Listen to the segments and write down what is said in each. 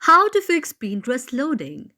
How to fix Pinterest loading.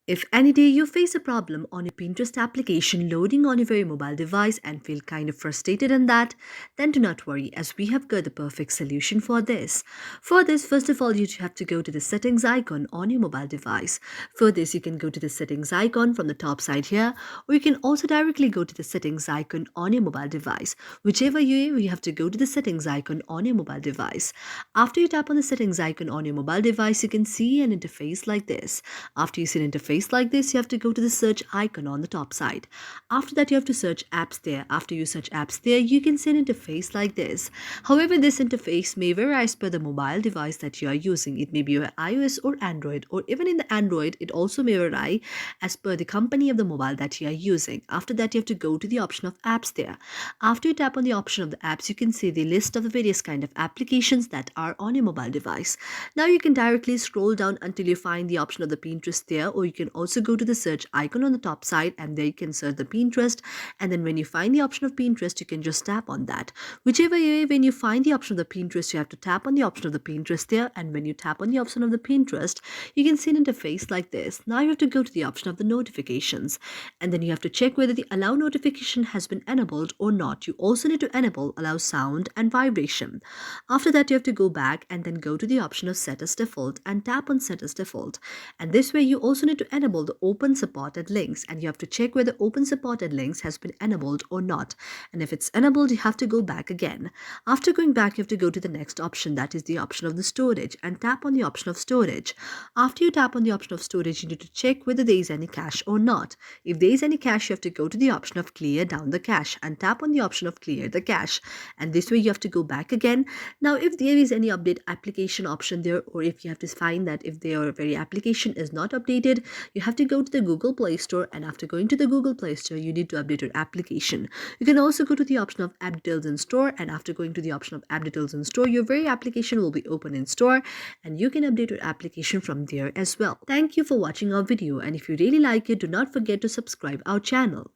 If any day you face a problem on your Pinterest application loading on your very mobile device and feel kind of frustrated in that, then do not worry as we have got the perfect solution for this. For this, first of all, you have to go to the settings icon on your mobile device. For this, you can go to the settings icon from the top side here, or you can also directly go to the settings icon on your mobile device. Whichever you have to go to the settings icon on your mobile device. After you tap on the settings icon on your mobile device, you can see an interface like this. After you see an interface like this, you have to go to the search icon on the top side. After that, you have to search apps there. After you search apps there, you can see an interface like this. However, this interface may vary as per the mobile device that you are using. It may be your iOS or Android, or even in the Android, it also may vary as per the company of the mobile that you are using. After that, you have to go to the option of apps there. After you tap on the option of the apps, you can see the list of the various kind of applications that are on your mobile device. Now you can directly scroll down until you find the option of the Pinterest there, or you can also go to the search icon on the top side and there you can search the Pinterest, and then when you find the option of Pinterest you can just tap on that. Whichever way, when you find the option of the Pinterest, you have to tap on the option of the Pinterest there, and when you tap on the option of the Pinterest, you can see an interface like this. Now you have to go to the option of the notifications, and then you have to check whether the allow notification has been enabled or not. You also need to enable allow sound and vibration. After that, you have to go back and then go to the option of set as default and tap on set as default. And this way, you also need to enable the open supported links, and you have to check whether open supported links has been enabled or not. And if it's enabled, you have to go back again. After going back, you have to go to the next option, that is the option of the storage, and tap on the option of storage. After you tap on the option of storage, you need to check whether there is any cache or not. If there is any cache, you have to go to the option of clear down the cache and tap on the option of clear the cache. And this way, you have to go back again. Now, if there is any update application option there, or if you have to find that if their very application is not updated, you have to go to the Google Play Store, and after going to the Google Play Store, you need to update your application. You can also go to the option of app details in store, and after going to the option of app details in store, your very application will be open in store, and you can update your application from there as well. Thank you for watching our video, and if you really like it, do not forget to subscribe our channel.